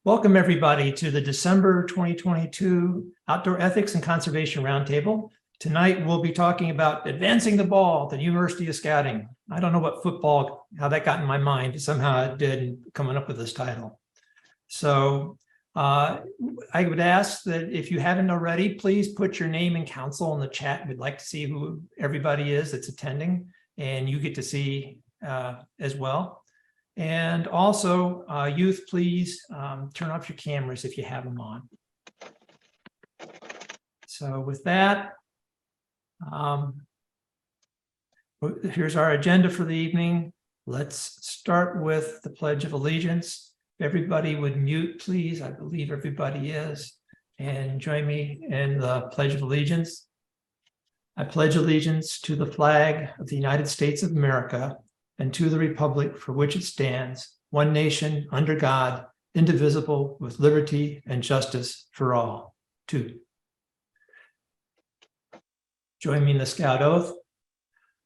Welcome, everybody, to the December 2022 Outdoor Ethics and Conservation Roundtable. Tonight, we'll be talking about advancing the ball at the University of Scouting. I don't know what football, how that got in my mind, but somehow it did in coming up with this title. So I would ask that if you haven't already, please put your name and council in the chat. We'd like to see who everybody is that's attending, and you get to see as well. And also, youth, please turn off your cameras if you have them on. So with that, here's our agenda for the evening. Let's start with the Pledge of Allegiance. If everybody would mute, please. I believe everybody is. And join me in the Pledge of Allegiance. I pledge allegiance to the flag of the United States of America and to the republic for which it stands, one nation, under God, indivisible, with liberty and justice for all. 2. Join me in the Scout Oath.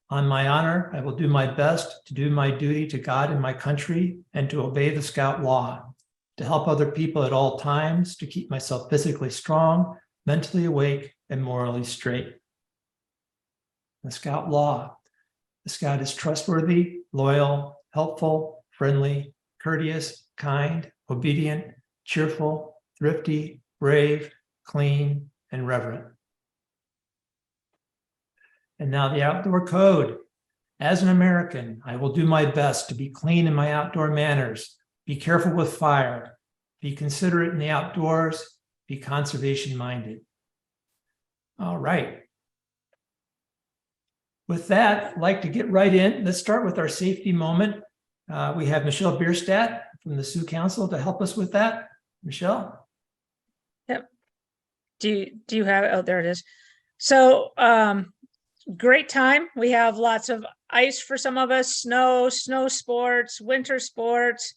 On my honor, I will do my best to do my duty to God and my country and to obey the Scout law, to help other people at all times, to keep myself physically strong, mentally awake, and morally straight. The Scout law. The Scout is trustworthy, loyal, helpful, friendly, courteous, kind, obedient, cheerful, thrifty, brave, clean, and reverent. And now the outdoor code. As an American, I will do my best to be clean in my outdoor manners, be careful with fire, be considerate in the outdoors, be conservation-minded. All right. With that, I'd like to get right in. Let's start with our safety moment. We have Michelle Bierstadt from the Sioux Council to help us with that. Michelle? Yep. Do you have it? Oh, there it is. So great time. We have lots of ice for some of us, snow sports, winter sports,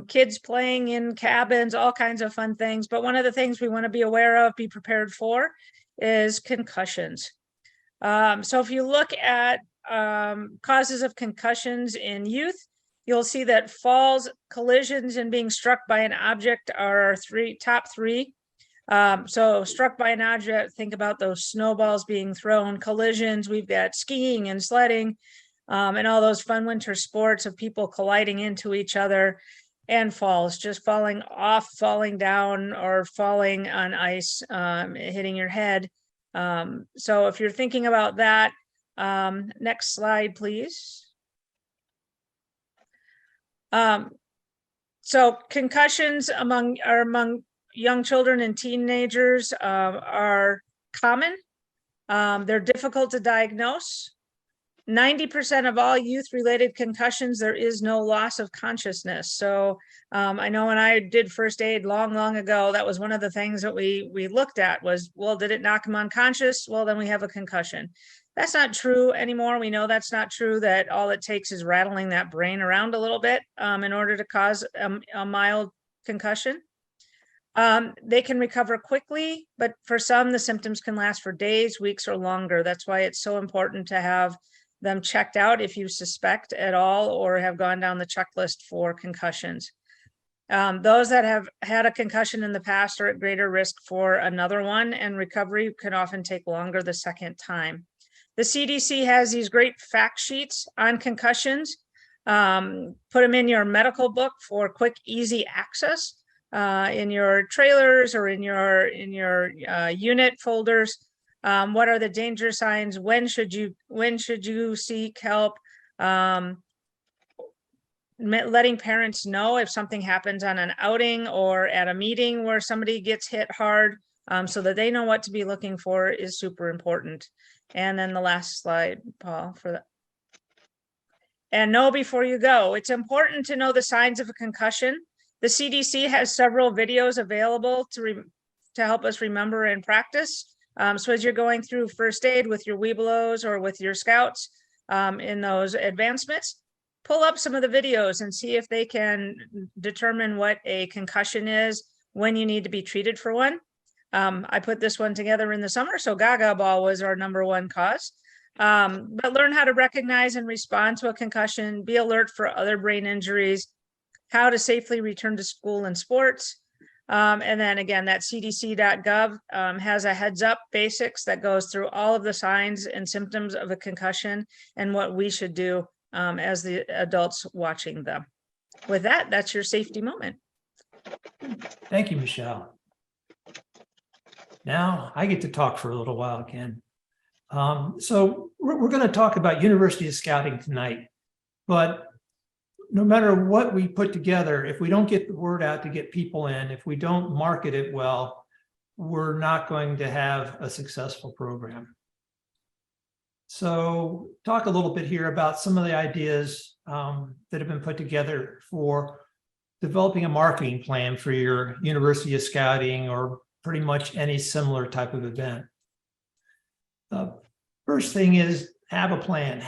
kids playing in cabins, all kinds of fun things. But one of the things we want to be aware of, be prepared for, is concussions. So if you look at causes of concussions in youth, you'll see that falls, collisions, and being struck by an object are our top three. So struck by an object, think about those snowballs being thrown. Collisions, we've got skiing and sledding, and all those fun winter sports of people colliding into each other. And falls, just falling off, falling down, or falling on ice, hitting your head. So if you're thinking about that, next slide, please. So concussions among young children and teenagers are common. They're difficult to diagnose. 90% of all youth-related concussions, there is no loss of consciousness. So I know when I did first aid long ago, that was one of the things that we looked at was, well, did it knock them unconscious? Well, then we have a concussion. That's not true anymore. We know that's not true, that all it takes is rattling that brain around a little bit in order to cause a mild concussion. They can recover quickly, but for some, the symptoms can last for days, weeks, or longer. That's why it's so important to have them checked out if you suspect at all or have gone down the checklist for concussions. Those that have had a concussion in the past are at greater risk for another one, and recovery can often take longer the second time. The CDC has these great fact sheets on concussions. Put them in your medical book for quick, easy access in your trailers or in your unit folders. What are the danger signs? When should you seek help? Letting parents know if something happens on an outing or at a meeting where somebody gets hit hard, so that they know what to be looking for, is super important. And then the last slide, Paul, for that. And know before you go. It's important to know the signs of a concussion. The CDC has several videos available to help us remember and practice. So as you're going through first aid with your Webelos or with your scouts in those advancements, pull up some of the videos and see if they can determine what a concussion is, when you need to be treated for one. I put this one together in the summer, so Gaga ball was our #1 cause. But learn how to recognize and respond to a concussion, be alert for other brain injuries, how to safely return to school and sports. And then again, that cdc.gov has a heads up basics that goes through all of the signs and symptoms of a concussion and what we should do as the adults watching them. With that, that's your safety moment. Thank you, Michelle. Now I get to talk for a little while again. So we're going to talk about University of Scouting tonight, but no matter what we put together, if we don't get the word out to get people in, if we don't market it well, we're not going to have a successful program. So talk a little bit here about some of the ideas that have been put together for developing a marketing plan for your University of Scouting or pretty much any similar type of event. The first thing is have a plan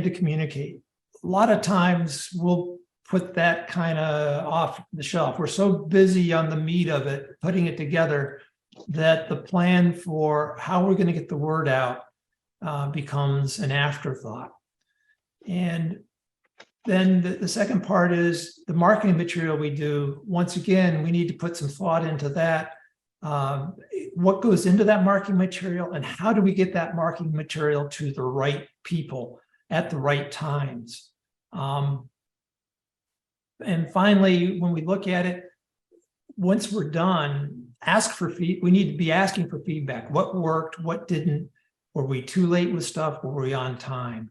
to communicate. A lot of times we'll put that kind of off the shelf. We're so busy on the meat of it, putting it together, that the plan for how we're going to get the word out becomes an afterthought. And then the second part is the marketing material we do. Once again, we need to put some thought into that. What goes into that marketing material, and how do we get that marketing material to the right people at the right times? And finally, when we look at it, once we're done, we need to be asking for feedback. What worked? What didn't? Were we too late with stuff? Were we on time?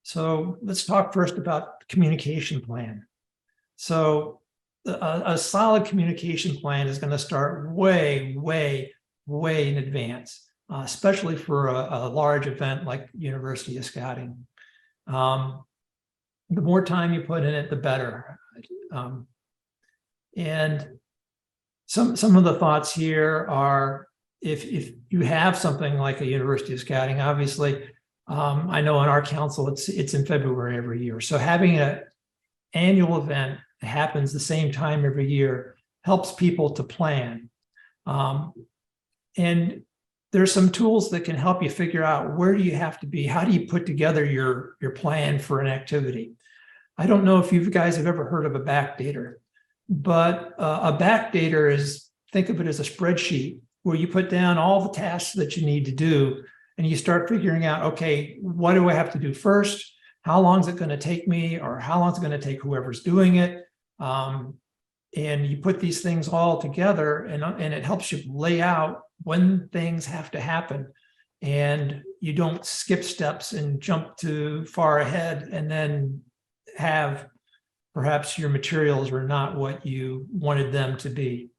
So let's talk first about communication plan. So a solid communication plan is going to start way in advance, especially for a large event like University of Scouting. The more time you put in it, the better. And some of the thoughts here are, if you have something like a University of Scouting, obviously, I know on our council, it's in February every year. So having an annual event that happens the same time every year helps people to plan. And there's some tools that can help you figure out where do you have to be, how do you put together your plan for an activity. I don't know if you guys have ever heard of a backdater, but a backdater is, think of it as a spreadsheet where you put down all the tasks that you need to do, and you start figuring out, okay, what do I have to do first? How long is it going to take me, or how long is it going to take whoever's doing it? And you put these things all together, and it helps you lay out when things have to happen, and you don't skip steps and jump too far ahead and then have perhaps your materials are not what you wanted them to be.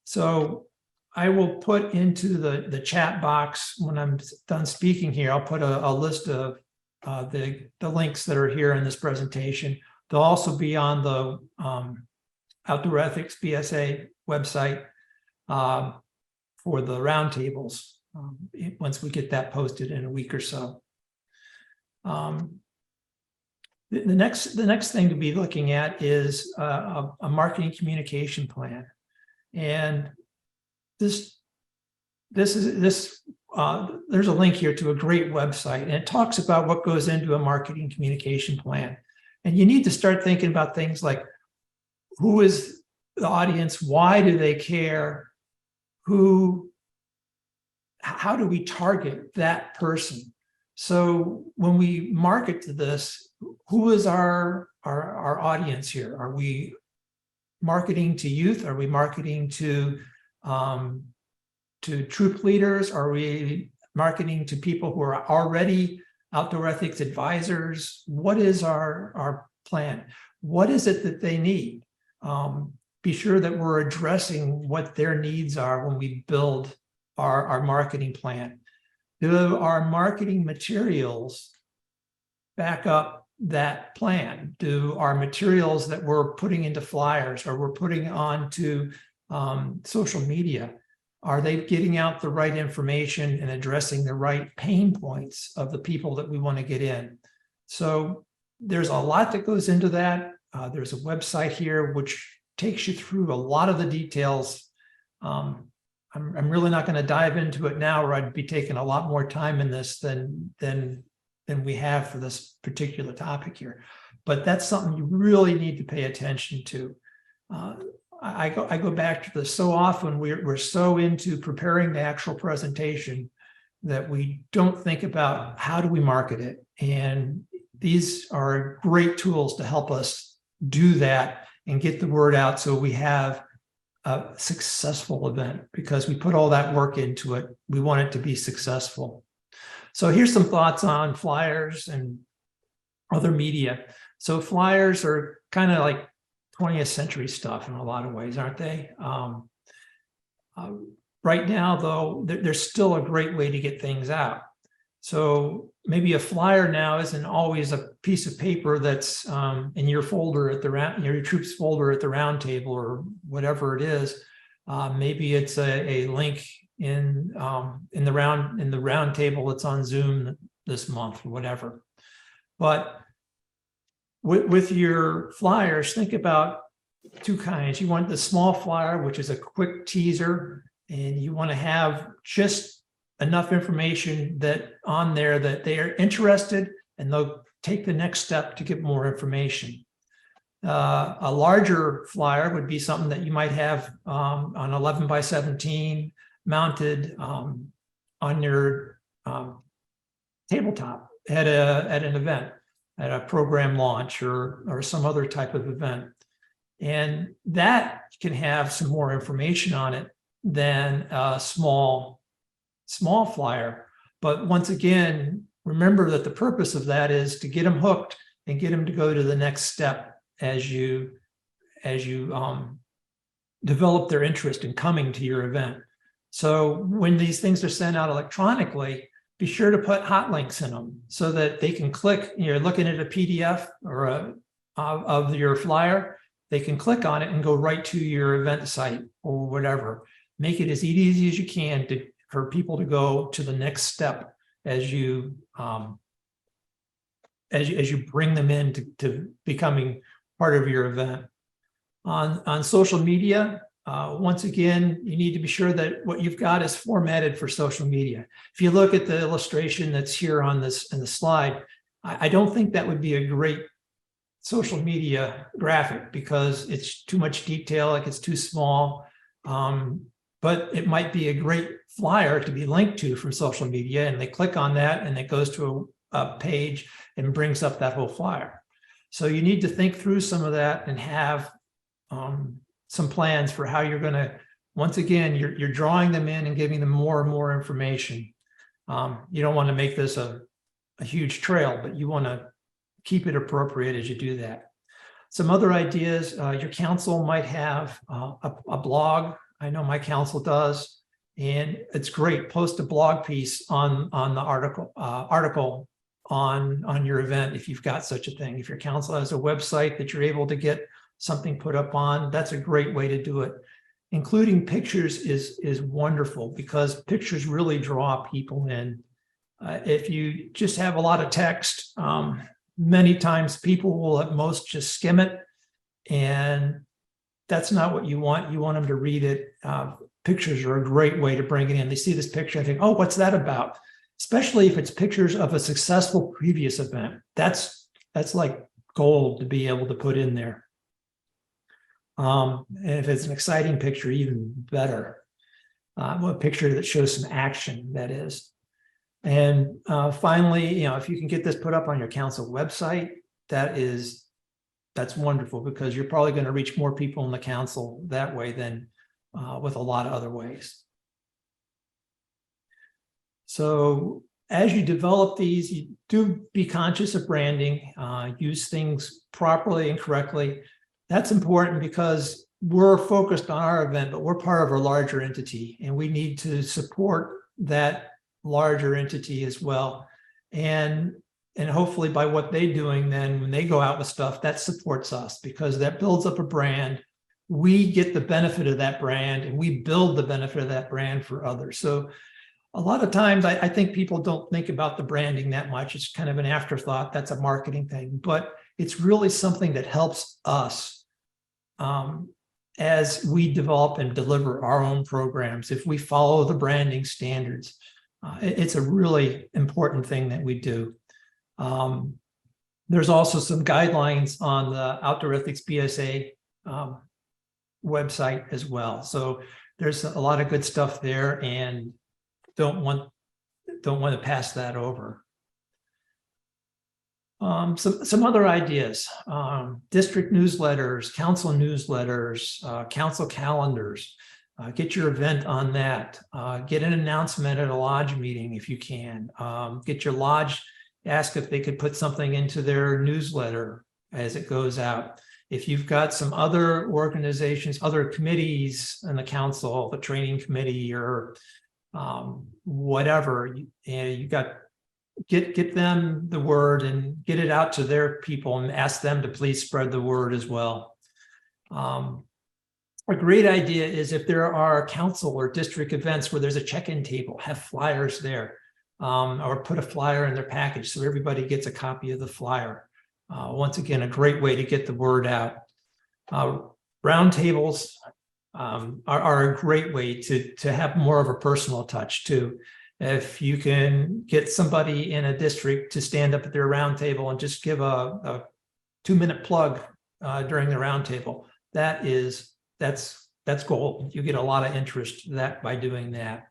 So I will put into the chat box when I'm done speaking here, I'll put a list of the links that are here in this presentation. They'll also be on the Outdoor Ethics BSA website for the roundtables once we get that posted in a week or so. The next thing to be looking at is a marketing communication plan, and there's a link here to a great website, and it talks about what goes into a marketing communication plan. And you need to start thinking about things like, who is the audience? Why do they care? How do we target that person? So when we market to this, who is our audience here? Are we marketing to youth? Are we marketing to troop leaders? Are we marketing to people who are already outdoor ethics advisors? What is our plan? What is it that they need? Be sure that we're addressing what their needs are when we build our marketing plan. Do our marketing materials back up that plan? Do our materials that we're putting into flyers or we're putting onto social media, are they getting out the right information and addressing the right pain points of the people that we want to get in? So there's a lot that goes into that. There's a website here which takes you through a lot of the details. I'm really not going to dive into it now, or I'd be taking a lot more time in this than than we have for this particular topic here. But that's something you really need to pay attention to. I go back to this so often. We're so into preparing the actual presentation that we don't think about how do we market it. And these are great tools to help us do that and get the word out so we have a successful event, because we put all that work into it. We want it to be successful. So here's some thoughts on flyers and other media. So flyers are kind of like 20th century stuff in a lot of ways, aren't they? Right now, though, there's still a great way to get things out. So maybe a flyer now isn't always a piece of paper that's in your folder at your troops folder at the round table or whatever it is. Maybe it's a link in the round table that's on Zoom this month or whatever. But with your flyers, think about two kinds. You want the small flyer, which is a quick teaser, and you want to have just enough information that on there that they are interested and they'll take the next step to get more information. A larger flyer would be something that you might have on 11 by 17 mounted on your tabletop at an event, at a program launch or some other type of event. And that can have some more information on it than a small flyer. But once again, remember that the purpose of that is to get them hooked and get them to go to the next step as you develop their interest in coming to your event. So when these things are sent out electronically, be sure to put hot links in them so that they can click. You're looking at a PDF or of your flyer, they can click on it and go right to your event site or whatever. Make it as easy as you can for people to go to the next step as you bring them in to becoming part of your event. On social media, once again, you need to be sure that what you've got is formatted for social media. If you look at the illustration that's here on this in the slide, I don't think that would be a great social media graphic because it's too much detail, like it's too small. But it might be a great flyer to be linked to from social media, and they click on that and it goes to a page and brings up that whole flyer. So you need to think through some of that and have some plans for how you're going to, once again, you're drawing them in and giving them more and more information. You don't want to make this a huge trail, but you want to keep it appropriate as you do that. Some other ideas, your council might have a blog. I know my council does, and it's great. Post a blog piece on the article on your event if you've got such a thing. If your council has a website that you're able to get something put up on, that's a great way to do it. Including pictures is wonderful because pictures really draw people in. If you just have a lot of text, many times people will at most just skim it, and that's not what you want. You want them to read it. Pictures are a great way to bring it in. They see this picture and think, oh, what's that about? Especially if it's pictures of a successful previous event. That's like gold to be able to put in there. And if it's an exciting picture, even better. A picture that shows some action, that is. And finally, if you can get this put up on your council website, that's wonderful because you're probably going to reach more people in the council that way than with a lot of other ways. So as you develop these, you do be conscious of branding, use things properly and correctly. That's important because we're focused on our event, but we're part of a larger entity and we need to support that larger entity as well. And hopefully by what they're doing, then when they go out with stuff, that supports us because that builds up a brand. We get the benefit of that brand and we build the benefit of that brand for others. So a lot of times I think people don't think about the branding that much. It's kind of an afterthought. That's a marketing thing, but it's really something that helps us as we develop and deliver our own programs. If we follow the branding standards, it's a really important thing that we do. There's also some guidelines on the Outdoor Ethics BSA website as well. So there's a lot of good stuff there, and don't want to pass that over. Some other ideas: district newsletters, council newsletters, council calendars. Get your event on that. Get an announcement at a lodge meeting if you can. Get your lodge, ask if they could put something into their newsletter as it goes out. If you've got some other organizations, other committees in the council, the training committee or whatever, and you got, get them the word and get it out to their people and ask them to please spread the word as well. A great idea is if there are council or district events where there's a check-in table, have flyers there, or put a flyer in their package so everybody gets a copy of the flyer. Once again, a great way to get the word out. Roundtables are a great way to have more of a personal touch too. If you can get somebody in a district to stand up at their roundtable and just give a 2-minute plug during the roundtable, that's gold. You get a lot of interest by doing that.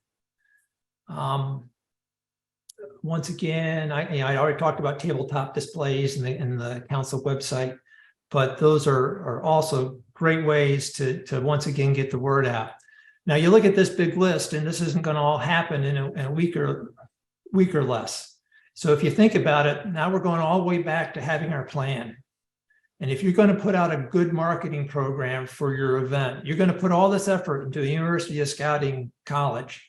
Once again, I already talked about tabletop displays in the council website, but those are also great ways to once again get the word out. Now you look at this big list, and this isn't going to all happen in a week or less. So if you think about it, now we're going all the way back to having our plan. And if you're going to put out a good marketing program for your event, you're going to put all this effort into the University of Scouting College.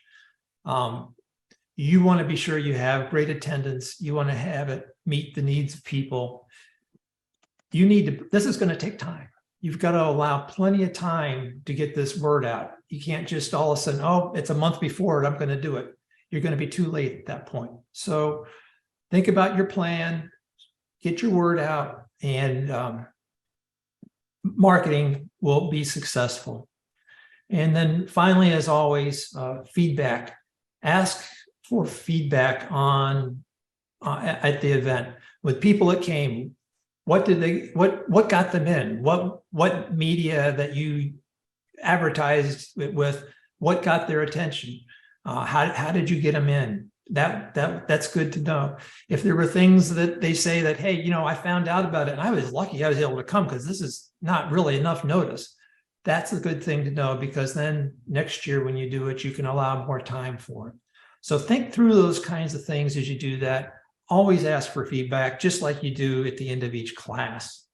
You want to be sure you have great attendance. You want to have it meet the needs of people. You need to, this is going to take time. You've got to allow plenty of time to get this word out. You can't just all of a sudden, oh, it's a month before it, I'm going to do it. You're going to be too late at that point. So think about your plan, get your word out, and marketing will be successful. And then finally, as always, feedback. Ask for feedback on at the event with people that came. What did they? What got them in? What media that you advertised it with? What got their attention? How did you get them in? That's good to know. If there were things that they say that, hey, you know, I found out about it and I was lucky I was able to come because this is not really enough notice. That's a good thing to know, because then next year when you do it, you can allow more time for it. So think through those kinds of things as you do that. Always ask for feedback, just like you do at the end of each class.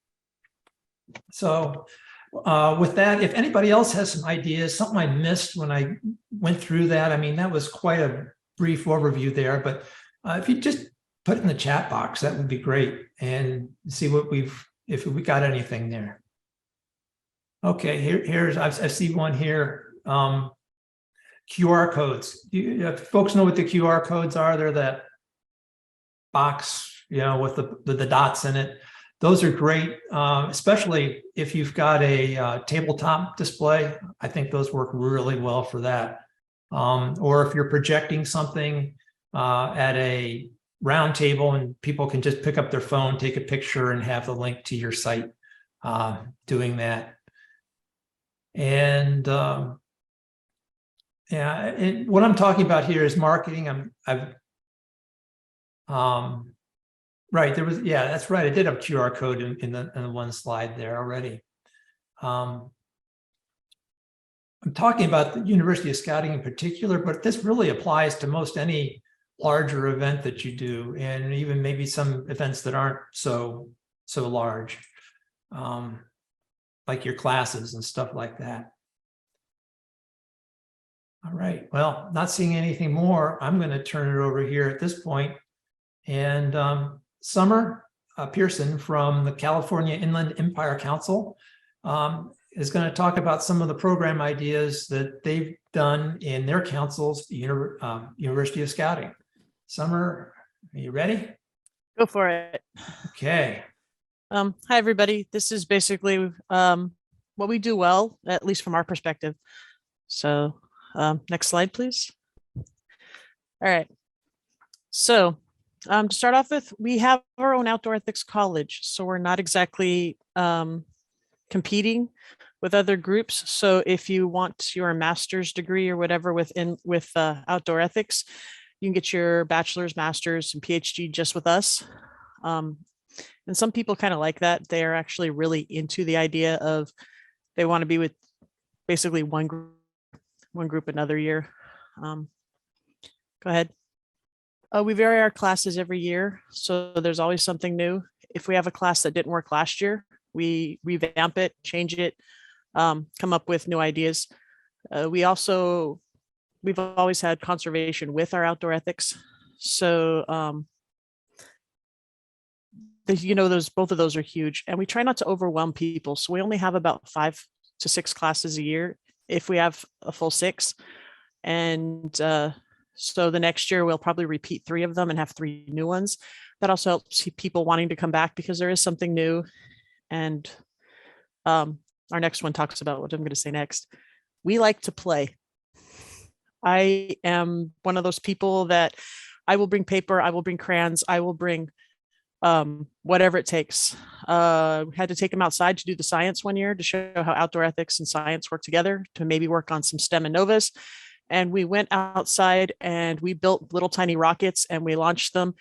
So with that, if anybody else has some ideas, something I missed when I went through that, I mean, that was quite a brief overview there, but if you just put it in the chat box, that would be great, and see what if we got anything there. Okay, here's I see one here. QR codes. Folks know what the QR codes are? They're that box, you know, with the dots in it. Those are great, especially if you've got a tabletop display. I think those work really well for that. Or if you're projecting something at a round table and people can just pick up their phone, take a picture, and have the link to your site doing that. And yeah, and what I'm talking about here is marketing. Right, there was, yeah, that's right. I did have a QR code in the one slide there already. I'm talking about the University of Scouting in particular, but this really applies to most any larger event that you do, and even maybe some events that aren't so large, like your classes and stuff like that. All right, well, not seeing anything more, I'm going to turn it over here at this point. And Summer Pearson from the California Inland Empire Council is going to talk about some of the program ideas that they've done in their councils, University of Scouting. Summer, are you ready? Go for it. Okay. Hi, everybody. This is basically what we do well, at least from our perspective. So next slide, please. All right. So To start off with, we have our own outdoor ethics college, so we're not exactly competing with other groups. So if you want your master's degree or whatever with outdoor ethics, you can get your bachelor's, master's, and PhD just with us. And some people kind of like that. They're actually really into the idea of they want to be with basically one group another year. Go ahead. We vary our classes every year, so there's always something new. If we have a class that didn't work last year, we revamp it, change it, come up with new ideas. We've always had conservation with our outdoor ethics. So, both of those are huge, and we try not to overwhelm people. So we only have about 5 to 6 classes a year if we have a full 6. And so the next year we'll probably repeat 3 of them and have 3 new ones. That also helps people wanting to come back because there is something new. And our next one talks about what I'm going to say next. We like to play. I am one of those people that I will bring paper, I will bring crayons, I will bring whatever it takes. We had to take them outside to do the science one year to show how outdoor ethics and science work together, to maybe work on some STEM and NOVAs. And we went outside and we built little tiny rockets and we launched them.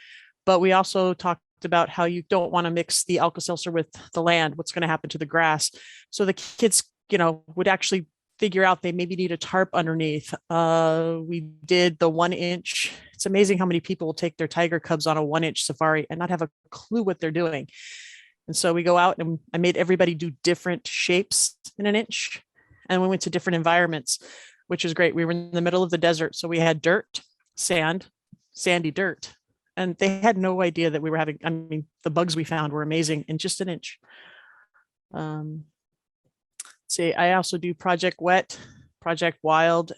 But we also talked about how you don't want to mix the Alka-Seltzer with the land, what's going to happen to the grass. So the kids, would actually figure out they maybe need a tarp underneath. We did the 1-inch. It's amazing how many people will take their tiger cubs on a 1-inch safari and not have a clue what they're doing. And so we go out and I made everybody do different shapes in 1 inch. And we went to different environments, which is great. We were in the middle of the desert. So we had dirt, sand, sandy dirt. And they had no idea that we were having, the bugs we found were amazing in just 1 inch. See, I also do Project Wet, Project Wild,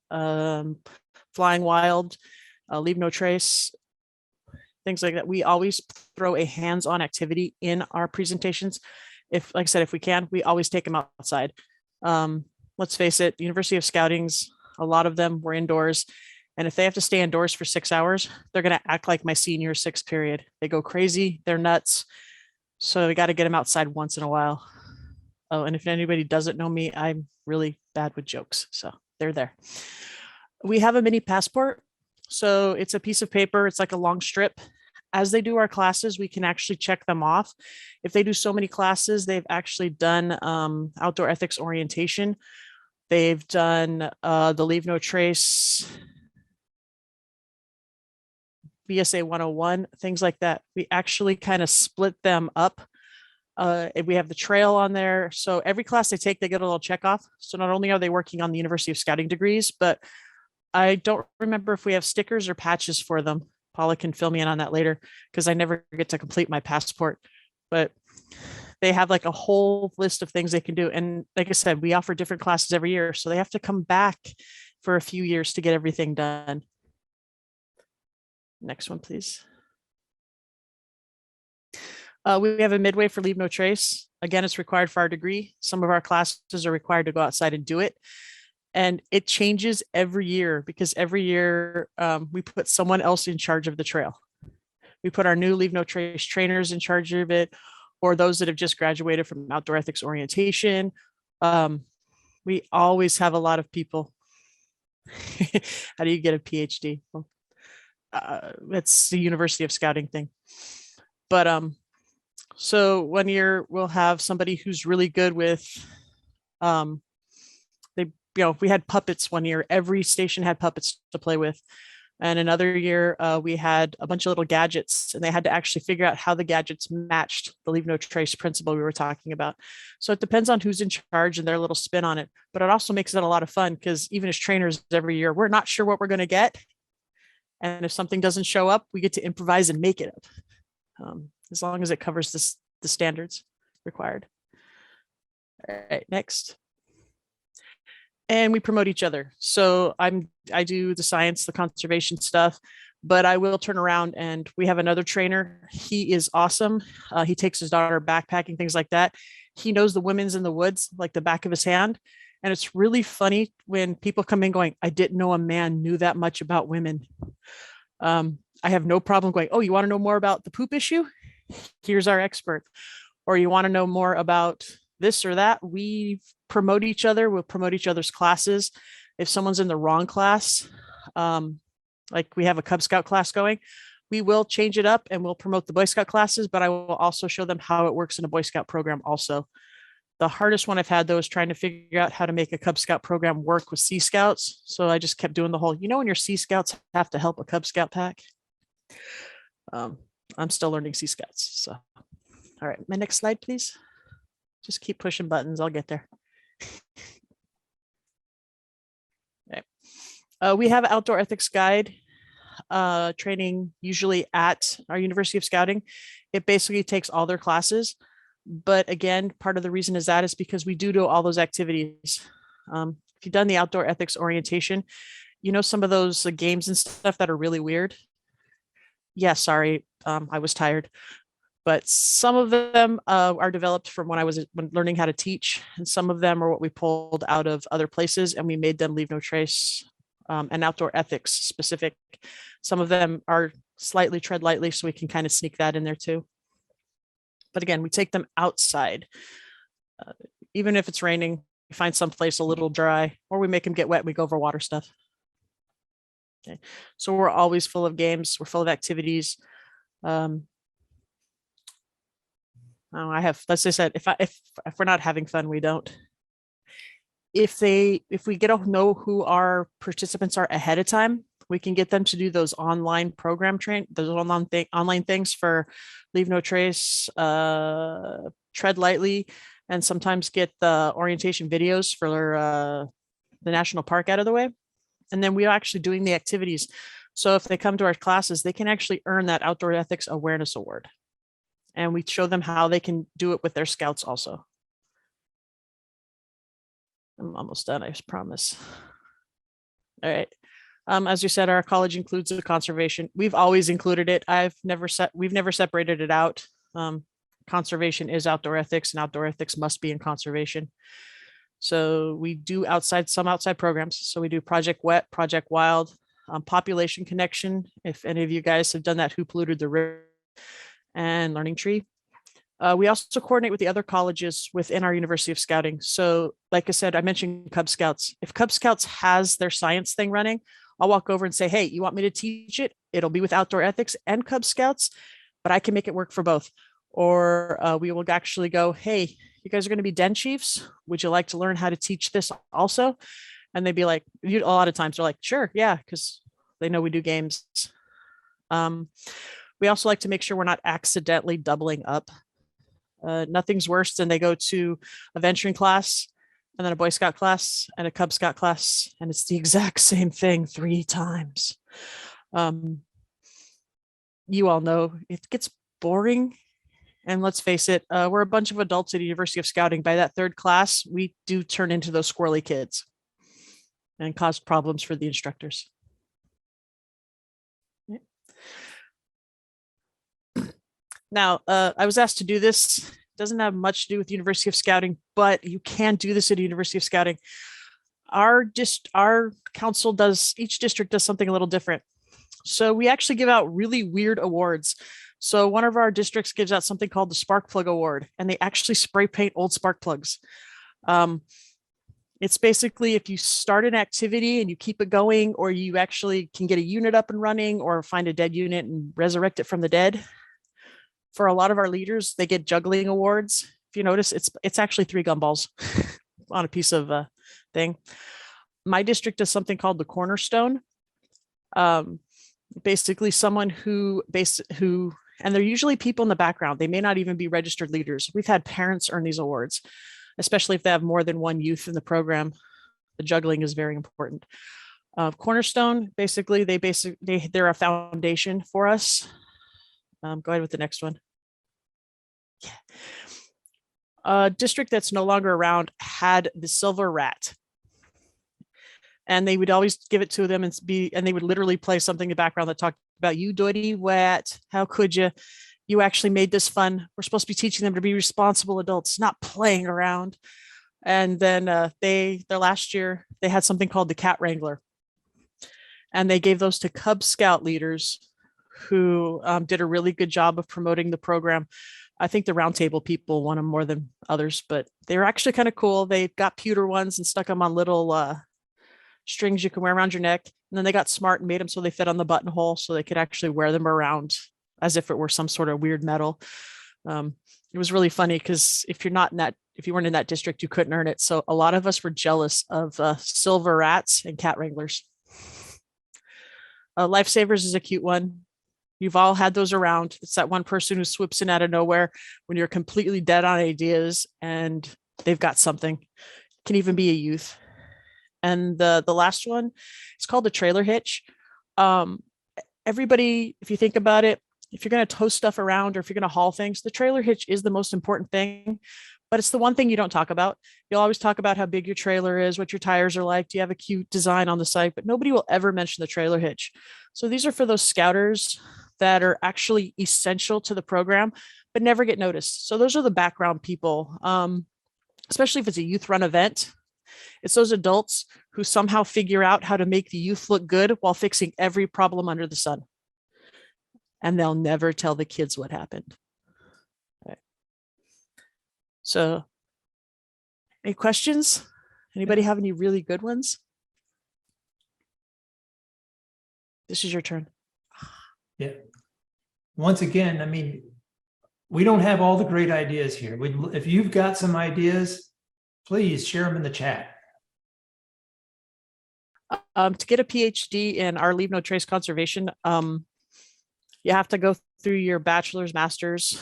Flying Wild, Leave No Trace, things like that. We always throw a hands-on activity in our presentations. Like I said, if we can, we always take them outside. Let's face it, University of Scouting's, a lot of them were indoors. And if they have to stay indoors for 6 hours, they're going to act like my senior 6th period. They go crazy, they're nuts. So we got to get them outside once in a while. Oh, and if anybody doesn't know me, I'm really bad with jokes. So they're there. We have a mini passport. So it's a piece of paper. It's like a long strip. As they do our classes, we can actually check them off. If they do so many classes, they've actually done outdoor ethics orientation. They've done the Leave No Trace, BSA 101, things like that. We actually kind of split them up. We have the trail on there. So every class they take, they get a little check off. So not only are they working on the University of Scouting degrees, but I don't remember if we have stickers or patches for them. Paula can fill me in on that later because I never get to complete my passport. But they have like a whole list of things they can do. And like I said, we offer different classes every year. So they have to come back for a few years to get everything done. Next one, please. We have a midway for Leave No Trace. Again, it's required for our degree. Some of our classes are required to go outside and do it. And it changes every year because every year we put someone else in charge of the trail. We put our new Leave No Trace trainers in charge of it, or those that have just graduated from outdoor ethics orientation. We always have a lot of people. How do you get a PhD? Well, it's the University of Scouting thing. But so 1 year we'll have somebody who's really good with we had puppets 1 year. Every station had puppets to play with. And another year we had a bunch of little gadgets and they had to actually figure out how the gadgets matched the Leave No Trace principle we were talking about. So it depends on who's in charge and their little spin on it. But it also makes it a lot of fun because even as trainers every year, we're not sure what we're going to get. And if something doesn't show up, we get to improvise and make it up. As long as it covers the standards required. All right, next. And we promote each other. So I do the science, the conservation stuff, but I will turn around and we have another trainer. He is awesome. He takes his daughter backpacking, things like that. He knows the women's in the woods like the back of his hand. And it's really funny when people come in going, I didn't know a man knew that much about women. I have no problem going, oh, you want to know more about the poop issue? Here's our expert. Or you want to know more about this or that? We promote each other. We'll promote each other's classes. If someone's in the wrong class, like we have a Cub Scout class going, we will change it up and we'll promote the Boy Scout classes, but I will also show them how it works in a Boy Scout program also. The hardest one I've had though is trying to figure out how to make a Cub Scout program work with Sea Scouts. So I just kept doing the whole, when your Sea Scouts have to help a Cub Scout pack. I'm still learning Sea Scouts. So, all right, my next slide, please. Just keep pushing buttons. I'll get there. Okay. We have outdoor ethics guide training usually at our University of Scouting. It basically takes all their classes. But again, part of the reason is because we do all those activities. If you've done the outdoor ethics orientation, some of those games and stuff that are really weird. Yeah, sorry, I was tired. But some of them are developed from when I was learning how to teach. And some of them are what we pulled out of other places and we made them leave no trace and outdoor ethics specific. Some of them are slightly tread lightly, so we can kind of sneak that in there too. But again, we take them outside. Even if it's raining, we find someplace a little dry, or we make them get wet, we go over water stuff. Okay, so we're always full of games, we're full of activities. As I said, if we're not having fun, we don't. If we get to know who our participants are ahead of time, we can get them to do those online those online things for leave no trace, tread lightly, and sometimes get the orientation videos for the national park out of the way. And then we are actually doing the activities. So if they come to our classes, they can actually earn that Outdoor Ethics Awareness Award. And we show them how they can do it with their scouts also. I'm almost done, I promise. All right. As you said, our college includes the conservation. We've always included it. We've never separated it out. Conservation is outdoor ethics, and outdoor ethics must be in conservation. So we do some outside programs. So we do Project Wet, Project Wild, Population Connection. If any of you guys have done that, Who Polluted the River, and Learning Tree. We also coordinate with the other colleges within our University of Scouting. So like I said, I mentioned Cub Scouts. If Cub Scouts has their science thing running, I'll walk over and say, hey, you want me to teach it? It'll be with outdoor ethics and Cub Scouts, but I can make it work for both. Or we will actually go, hey, you guys are going to be den chiefs. Would you like to learn how to teach this also? And they'd be like, a lot of times they're like, sure, yeah, because they know we do games. We also like to make sure we're not accidentally doubling up. Nothing's worse than they go to a venturing class and then a Boy Scout class and a Cub Scout class, and it's the exact same thing 3 times. You all know it gets boring. And let's face it, we're a bunch of adults at the University of Scouting. By that 3rd class, we do turn into those squirrely kids and cause problems for the instructors. Now, I was asked to do this. It doesn't have much to do with the University of Scouting, but you can do this at the University of Scouting. Our council each district does something a little different. So we actually give out really weird awards. So one of our districts gives out something called the Spark Plug Award, and they actually spray paint old spark plugs. It's basically if you start an activity and you keep it going, or you actually can get a unit up and running, or find a dead unit and resurrect it from the dead. For a lot of our leaders, they get juggling awards. If you notice, it's actually 3 gumballs on a piece of thing. My district does something called the Cornerstone. Basically someone who, and they're usually people in the background. They may not even be registered leaders. We've had parents earn these awards, especially if they have more than one youth in the program. The juggling is very important. Cornerstone, basically, they're a foundation for us. Go ahead with the next one. Yeah. A district that's no longer around had the Silver Rat. And they would always give it to them and they would literally play something in the background that talked about, you dirty rat, how could you? You actually made this fun. We're supposed to be teaching them to be responsible adults, not playing around. And then their last year, they had something called the Cat Wrangler. And they gave those to Cub Scout leaders who did a really good job of promoting the program. I think the Roundtable people won them more than others, but they were actually kind of cool. They got pewter ones and stuck them on little strings you can wear around your neck. And then they got smart and made them so they fit on the buttonhole so they could actually wear them around as if it were some sort of weird metal. It was really funny because if you weren't in that district, you couldn't earn it. So a lot of us were jealous of silver rats and cat wranglers. Lifesavers is a cute one. You've all had those around. It's that one person who swoops in out of nowhere when you're completely dead on ideas and they've got something. Can even be a youth. And the last one, it's called the trailer hitch. Everybody, if you think about it, if you're going to tow stuff around or if you're going to haul things, the trailer hitch is the most important thing, but it's the one thing you don't talk about. You'll always talk about how big your trailer is, what your tires are like. Do you have a cute design on the site? But nobody will ever mention the trailer hitch. So these are for those scouters that are actually essential to the program, but never get noticed. So those are the background people, especially if it's a youth run event. It's those adults who somehow figure out how to make the youth look good while fixing every problem under the sun. And they'll never tell the kids what happened. Okay. So, any questions? Anybody have any really good ones? This is your turn. Yeah. Once again, I mean, we don't have all the great ideas here. If you've got some ideas, please share them in the chat. To get a PhD in our Leave No Trace conservation, you have to go through your bachelor's, master's,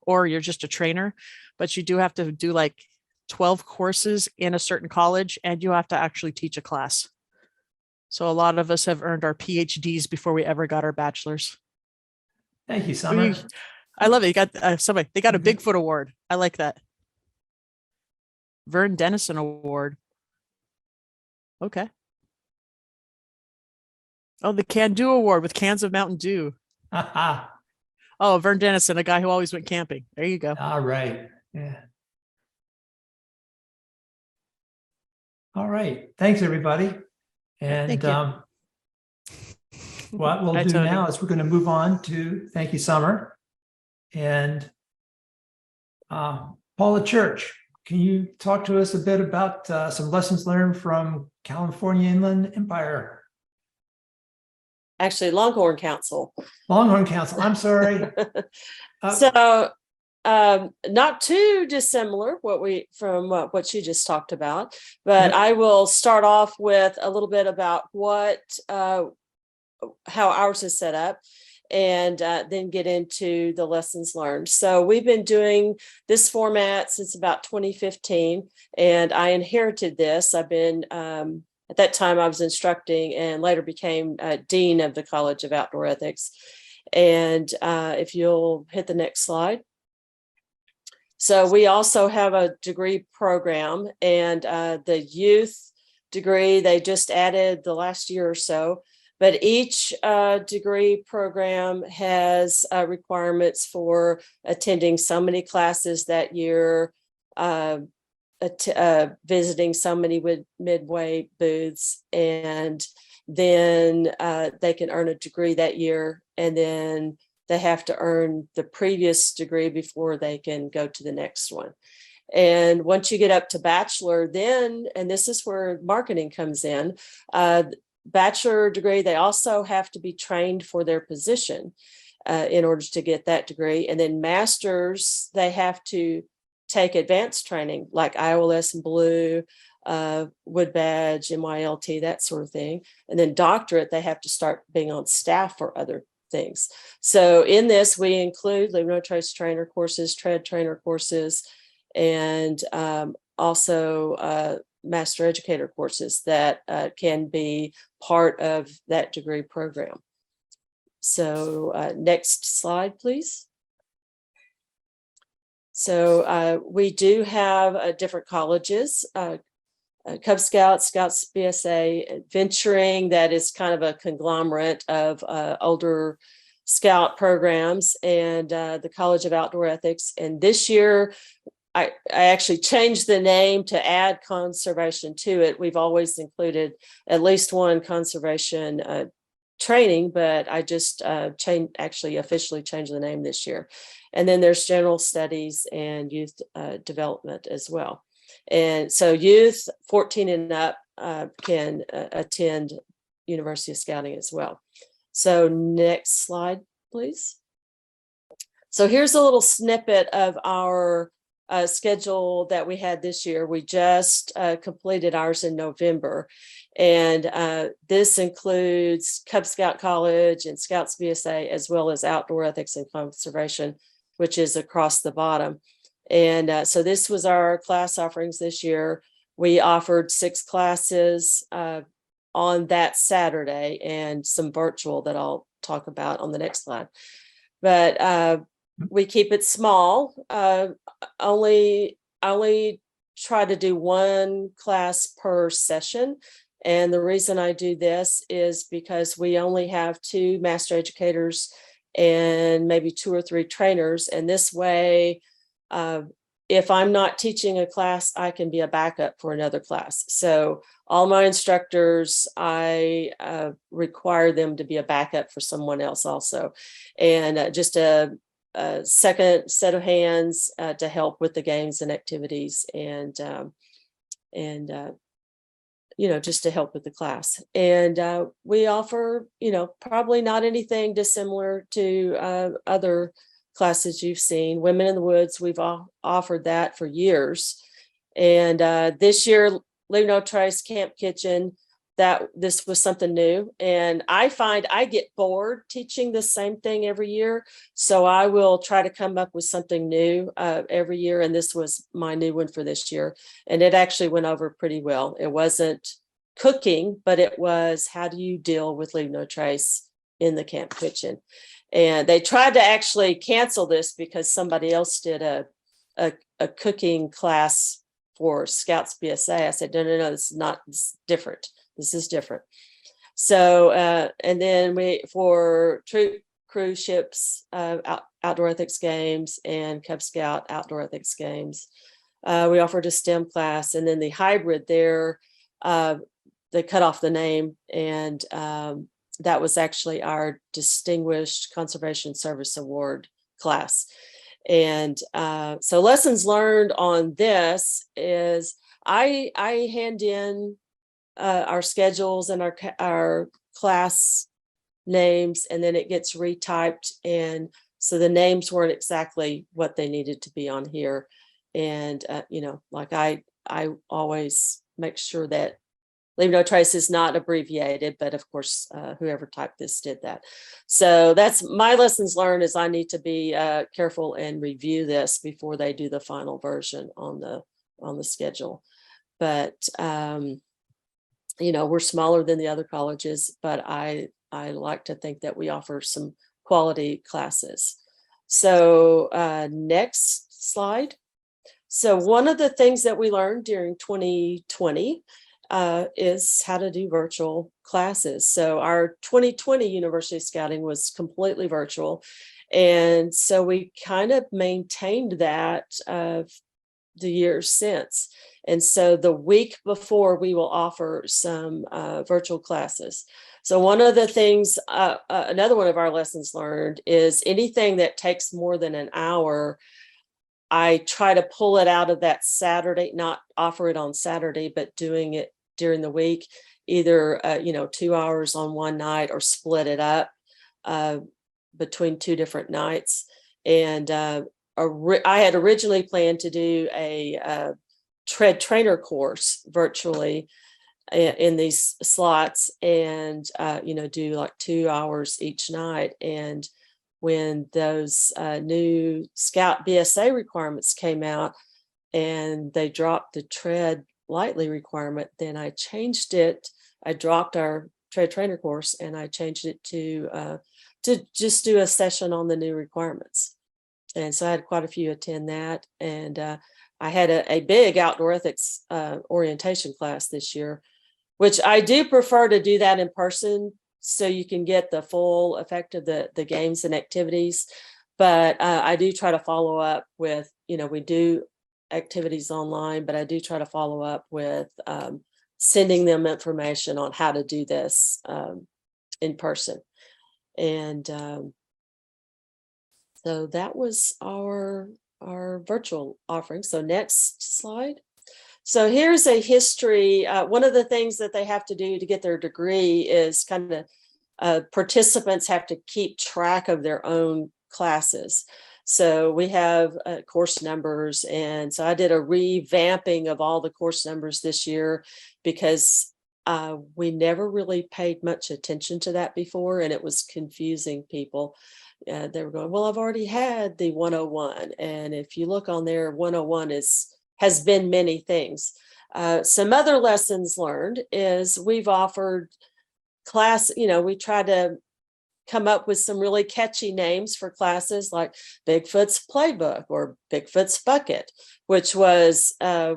or you're just a trainer, but you do have to do like 12 courses in a certain college and you have to actually teach a class. So a lot of us have earned our PhDs before we ever got our bachelor's. Thank you, Summer. I love it. You got they got a Bigfoot award. I like that. Vern Dennison Award. Okay. Oh, the Can Do Award with cans of Mountain Dew. Oh, Vern Dennison, a guy who always went camping. There you go. All right. Yeah. All right. Thanks, everybody. And what we'll do now is we're going to move on to thank you, Summer. And Paula Church, can you talk to us a bit about some lessons learned from California Inland Empire? Actually, LongHorn Council. LongHorn Council, I'm sorry. So not too dissimilar from what you just talked about, but I will start off with a little bit about how ours is set up and then get into the lessons learned. So we've been doing this format since about 2015, and I inherited this. I've been at that time I was instructing and later became Dean of the College of Outdoor Ethics. And if you'll hit the next slide. So we also have a degree program, and the youth degree, they just added the last year or so, but each degree program has requirements for attending so many classes that year, visiting so many midway booths, and then they can earn a degree that year, and then they have to earn the previous degree before they can go to the next one. And once you get up to bachelor, then, and this is where marketing comes in, bachelor degree, they also have to be trained for their position in order to get that degree. And then masters, they have to take advanced training like IOLS and Blue, Wood Badge, MYLT, that sort of thing. And then doctorate, they have to start being on staff for other things. So in this, we include Leave No Trace trainer courses, tread trainer courses, and also master educator courses that can be part of that degree program. So next slide, please. So we do have different colleges, Cub Scouts, Scouts BSA, Adventuring, that is kind of a conglomerate of older scout programs, and the College of Outdoor Ethics. And this year, I actually changed the name to add conservation to it. We've always included at least one conservation training, but I just officially changed the name this year. And then there's general studies and youth development as well. And so youth 14 and up can attend University of Scouting as well. So next slide, please. So here's a little snippet of our schedule that we had this year. We just completed ours in November. And this includes Cub Scout College and Scouts BSA, as well as Outdoor Ethics and Conservation, which is across the bottom. And so this was our class offerings this year. We offered 6 classes on that Saturday and some virtual that I'll talk about on the next slide. But we keep it small. Only try to do 1 class per session. And the reason I do this is because we only have 2 master educators and maybe 2 or 3 trainers. And this way, if I'm not teaching a class, I can be a backup for another class. So all my instructors, I require them to be a backup for someone else also. And just a second set of hands to help with the games and activities and just to help with the class. And we offer, probably not anything dissimilar to other classes you've seen. Women in the Woods, we've offered that for years. And this year, Leave No Trace Camp Kitchen, this was something new. And I find I get bored teaching the same thing every year. So I will try to come up with something new every year. And this was my new one for this year. And it actually went over pretty well. It wasn't cooking, but it was, how do you deal with Leave No Trace in the camp kitchen? And they tried to actually cancel this because somebody else did a cooking class for Scouts BSA. I said, no, this is different. This is different. So, and then for troop cruise ships, outdoor ethics games and Cub Scout outdoor ethics games, we offered a STEM class. And then the hybrid there, they cut off the name, and that was actually our Distinguished Conservation Service Award class. And so lessons learned on this is I hand in our schedules and our class names, and then it gets retyped. And so the names weren't exactly what they needed to be on here. And, like I always make sure that Leave No Trace is not abbreviated, but of course, whoever typed this did that. So that's my lessons learned, is I need to be careful and review this before they do the final version on the schedule. But, we're smaller than the other colleges, but I like to think that we offer some quality classes. So next slide. So one of the things that we learned during 2020 is how to do virtual classes. So our 2020 University Scouting was completely virtual. And so we kind of maintained that the years since. And so the week before, we will offer some virtual classes. So one of the things, another one of our lessons learned is anything that takes more than an hour, I try to pull it out of that Saturday, not offer it on Saturday, but doing it during the week, either 2 hours on one night or split it up between 2 different nights. And I had originally planned to do a tread trainer course virtually in these slots, and do like 2 hours each night. And when those new Scout BSA requirements came out and they dropped the tread lightly requirement, then I changed it. I dropped our tread trainer course and I changed it to just do a session on the new requirements. And so I had quite a few attend that. And I had a big outdoor ethics orientation class this year, which I do prefer to do that in person so you can get the full effect of the games and activities. But I do try to follow up with, we do activities online, but I do try to follow up with sending them information on how to do this in person. And so that was our virtual offering. So next slide. So here's a history. One of the things that they have to do to get their degree is kind of participants have to keep track of their own classes. So we have course numbers. And so I did a revamping of all the course numbers this year because we never really paid much attention to that before, and it was confusing people. They were going, well, I've already had the 101. And if you look on there, 101 has been many things. Some other lessons learned is we've offered class, we try to come up with some really catchy names for classes like Bigfoot's Playbook or Bigfoot's Bucket, which was a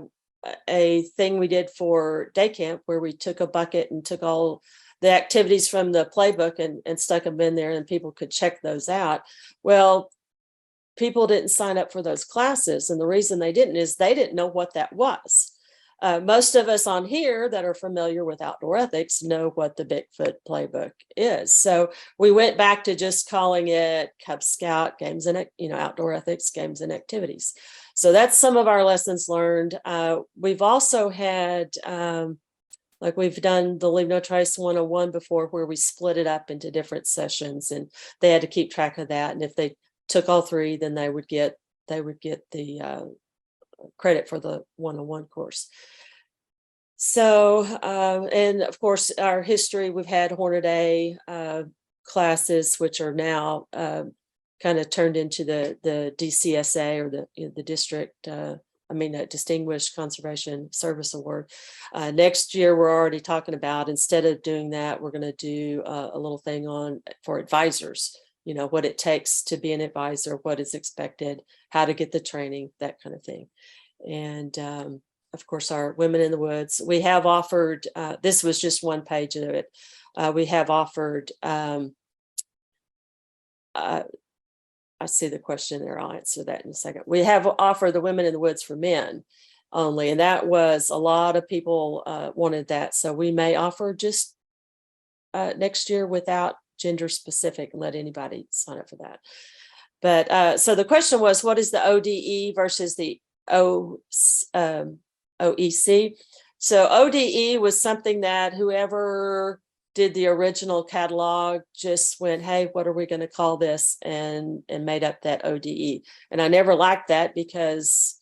thing we did for day camp where we took a bucket and took all the activities from the playbook and stuck them in there and people could check those out. Well, people didn't sign up for those classes. And the reason they didn't is they didn't know what that was. Most of us on here that are familiar with outdoor ethics know what the Bigfoot Playbook is. So we went back to just calling it Cub Scout games and, outdoor ethics games and activities. So that's some of our lessons learned. We've also had, like we've done the Leave No Trace 101 before, where we split it up into different sessions and they had to keep track of that. And if they took all three, then they would get the credit for the 101 course. So, and of course, our history, we've had Hornaday classes, which are now kind of turned into the DCSA or the district, Distinguished Conservation Service Award. Next year, we're already talking about, instead of doing that, we're going to do a little thing for advisors, what it takes to be an advisor, what is expected, how to get the training, that kind of thing. And of course, our Women in the Woods, we have offered, this was just one page of it. We have offered, I see the question there. I'll answer that in a second. We have offered the Women in the Woods for men only, and that was a lot of people wanted that. So we may offer just next year without gender specific and let anybody sign up for that. But so the question was, what is the ODE versus the OEC? So ODE was something that whoever did the original catalog just went, hey, what are we going to call this? And made up that ODE. And I never liked that because,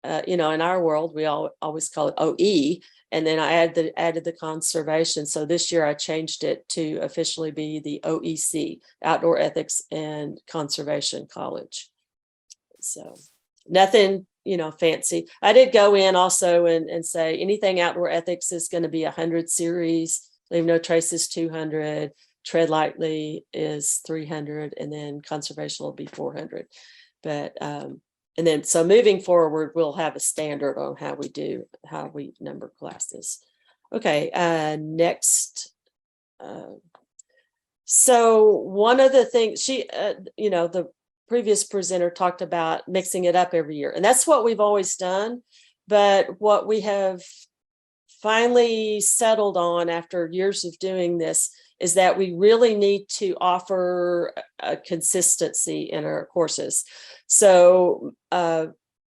in our world, we always call it OE. And then I added the conservation. So this year I changed it to officially be the OEC, Outdoor Ethics and Conservation College. So nothing, fancy. I did go in also and say anything outdoor ethics is going to be 100 series. Leave No Trace is 200, Tread Lightly is 300, and then conservation will be 400. But and then so moving forward, we'll have a standard on how we number classes. Okay, next. So one of the things the previous presenter talked about mixing it up every year, and that's what we've always done. But what we have finally settled on after years of doing this is that we really need to offer a consistency in our courses. So over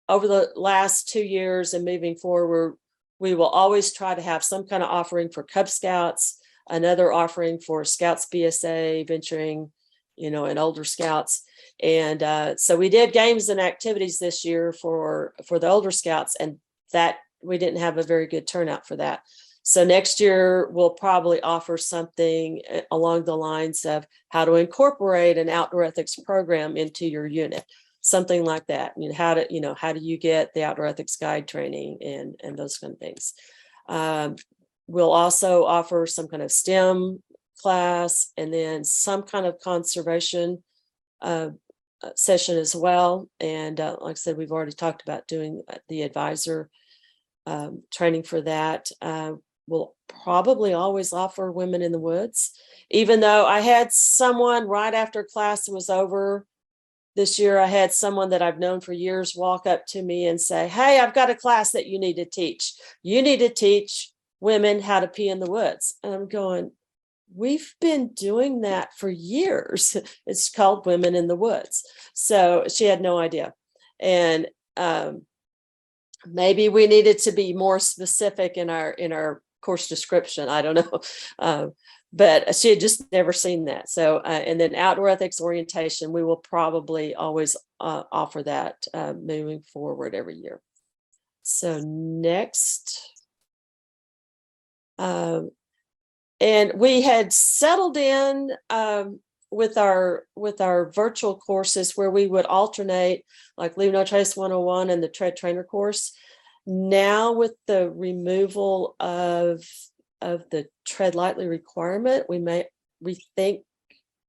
the last 2 years and moving forward, we will always try to have some kind of offering for Cub Scouts, another offering for Scouts BSA, venturing, and older Scouts. And so we did games and activities this year for the older Scouts, and that we didn't have a very good turnout for that. So next year, we'll probably offer something along the lines of how to incorporate an outdoor ethics program into your unit, something like that. How do you get the outdoor ethics guide training and those kind of things. We'll also offer some kind of STEM class and then some kind of conservation session as well. And like I said, we've already talked about doing the advisor training for that. We'll probably always offer Women in the Woods, even though I had someone right after class was over this year. I had someone that I've known for years walk up to me and say, hey, I've got a class that you need to teach. You need to teach women how to pee in the woods. And I'm going, We've been doing that for years. It's called Women in the Woods. So she had no idea. And maybe we needed to be more specific in our course description. I don't know. But she had just never seen that. So, and then outdoor ethics orientation, we will probably always offer that moving forward every year. So next. And we had settled in with our virtual courses where we would alternate, like Leave No Trace 101 and the Tread Trainer course. Now with the removal of the Tread Lightly requirement, we may rethink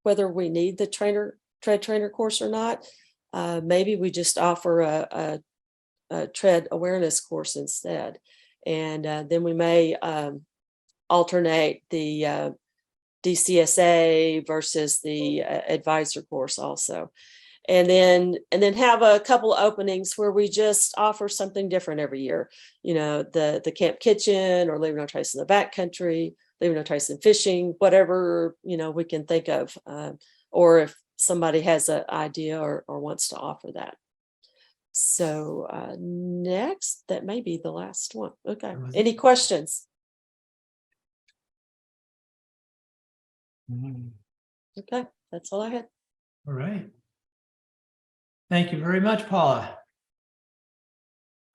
whether we need the Tread Trainer course or not. Maybe we just offer a tread awareness course instead, and then we may alternate the DCSA versus the advisor course also. And then have a couple of openings where we just offer something different every year. You know, the camp kitchen, or Leave No Trace in the backcountry, Leave No Trace in fishing, whatever, you know, we can think of, or if somebody has an idea or wants to offer that. So next, that may be the last one. Okay, any questions? Okay, that's all I had. All right. Thank you very much, Paula.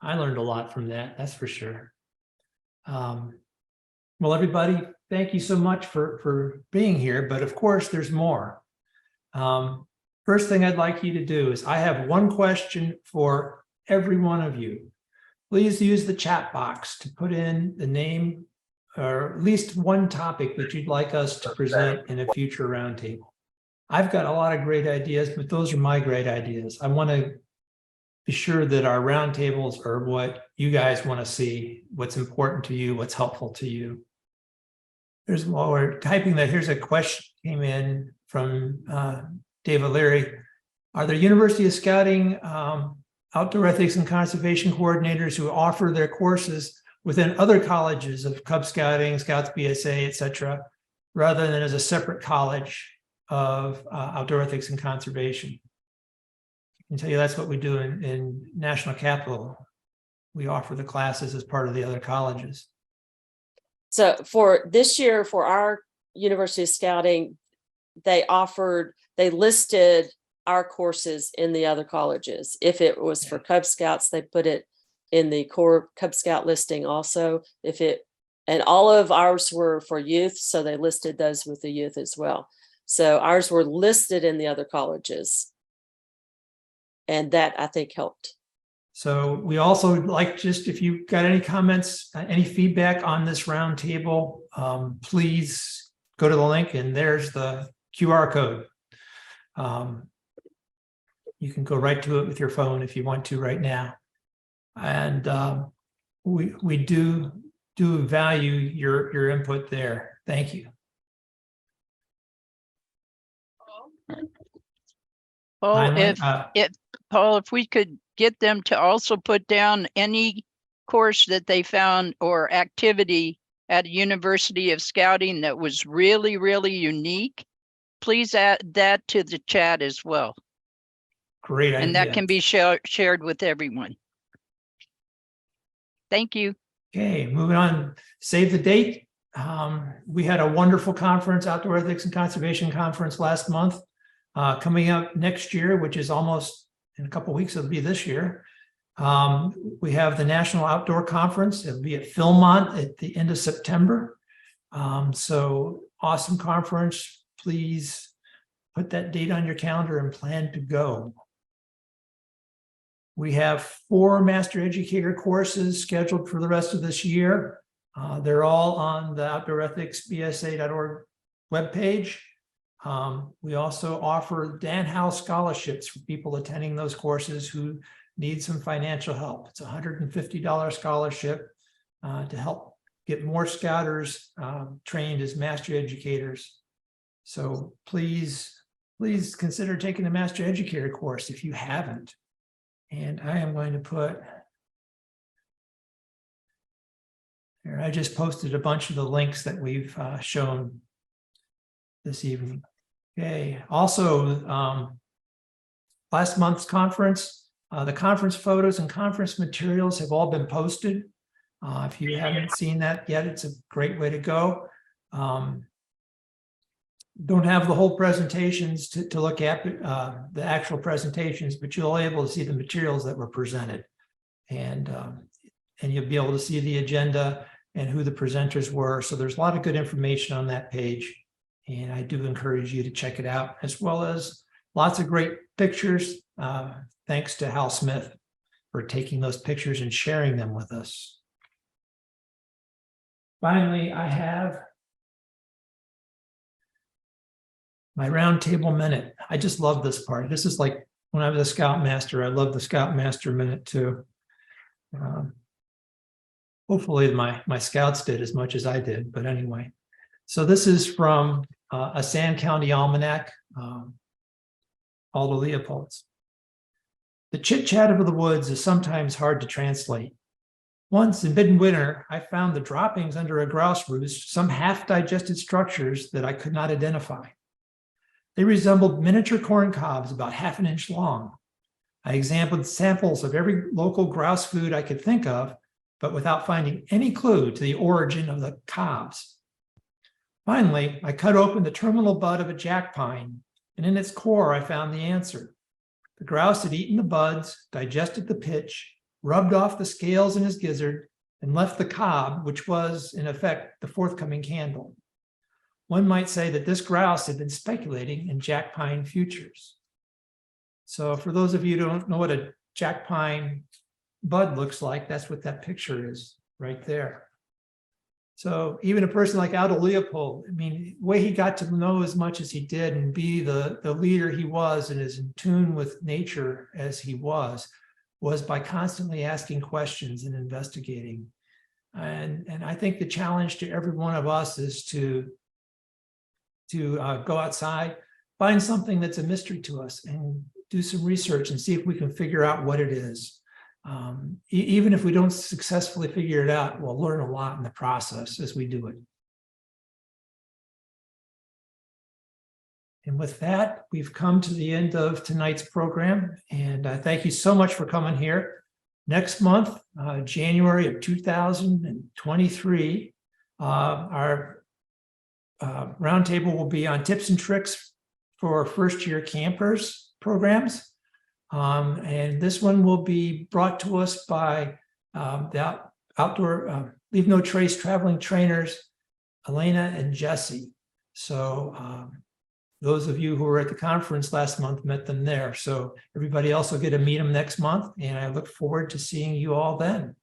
I learned a lot from that, that's for sure. Well, everybody, thank you so much for being here, but of course there's more. First thing I'd like you to do is I have one question for every one of you. Please use the chat box to put in the name or at least one topic that you'd like us to present in a future roundtable. I've got a lot of great ideas, but those are my great ideas. I want to be sure that our roundtables are what you guys want to see, what's important to you, what's helpful to you. While we're typing that, here's a question came in from Dave O'Leary. Are there University of Scouting outdoor ethics and conservation coordinators who offer their courses within other colleges of Cub Scouting, Scouts BSA, et cetera, rather than as a separate college of outdoor ethics and conservation? I can tell you that's what we do in National Capital. We offer the classes as part of the other colleges. So for this year, for our University of Scouting, they listed our courses in the other colleges. If it was for Cub Scouts, they put it in the core Cub Scout listing also. And all of ours were for youth, so they listed those with the youth as well. So ours were listed in the other colleges. And that, I think, helped. So we also like, just if you've got any comments, any feedback on this roundtable, please go to the link and there's the QR code. You can go right to it with your phone if you want to right now. And we do value your input there. Thank you. Paul, Paul, if we could get them to also put down any course that they found or activity at University of Scouting that was really, really unique, please add that to the chat as well. Great idea. And that can be shared with everyone. Thank you. Okay, moving on. Save the date. We had a wonderful conference, Outdoor Ethics and Conservation Conference last month. Coming up next year, which is almost in a couple of weeks, it'll be this year. We have the National Outdoor Conference. It'll be at Philmont at the end of September. So awesome conference. Please put that date on your calendar and plan to go. We have 4 Master Educator courses scheduled for the rest of this year. They're all on the outdoorethicsbsa.org webpage. We also offer Dan Howe scholarships for people attending those courses who need some financial help. It's a $150 scholarship to help get more scouters trained as master educators. So please consider taking the Master Educator course if you haven't. And I am going to put here, I just posted a bunch of the links that we've shown this evening. Okay, also, last month's conference, the conference photos and conference materials have all been posted. If you haven't seen that yet, it's a great way to go. Don't have the whole presentations to look at, the actual presentations, but you'll be able to see the materials that were presented. And you'll be able to see the agenda and who the presenters were. So there's a lot of good information on that page. And I do encourage you to check it out, as well as lots of great pictures. Thanks to Hal Smith for taking those pictures and sharing them with us. Finally, I have my roundtable minute. I just love this part. This is like when I was a Scoutmaster. I love the Scoutmaster minute too. Hopefully my scouts did as much as I did, but anyway. So this is from a Sand County Almanac, Aldo Leopold's. The chit-chat of the woods is sometimes hard to translate. Once in midwinter, I found the droppings under a grouse roost, some half-digested structures that I could not identify. They resembled miniature corn cobs about half an inch long. I examined samples of every local grouse food I could think of, but without finding any clue to the origin of the cobs. Finally, I cut open the terminal bud of a jack pine, and in its core, I found the answer. The grouse had eaten the buds, digested the pitch, rubbed off the scales in his gizzard, and left the cob, which was, in effect, the forthcoming candle. One might say that this grouse had been speculating in jack pine futures. So for those of you who don't know what a jack pine bud looks like, that's what that picture is right there. So even a person like Aldo Leopold, I mean, the way he got to know as much as he did and be the leader he was and as in tune with nature as he was by constantly asking questions and investigating. And I think the challenge to every one of us is to go outside, find something that's a mystery to us and do some research and see if we can figure out what it is. Even if we don't successfully figure it out, we'll learn a lot in the process as we do it. And with that, we've come to the end of tonight's program, and thank you so much for coming here. Next month, January of 2023, our roundtable will be on tips and tricks for first-year campers programs. And this one will be brought to us by the outdoor Leave No Trace traveling trainers, Elena and Jesse. So those of you who were at the conference last month met them there. So everybody else will get to meet them next month. And I look forward to seeing you all then.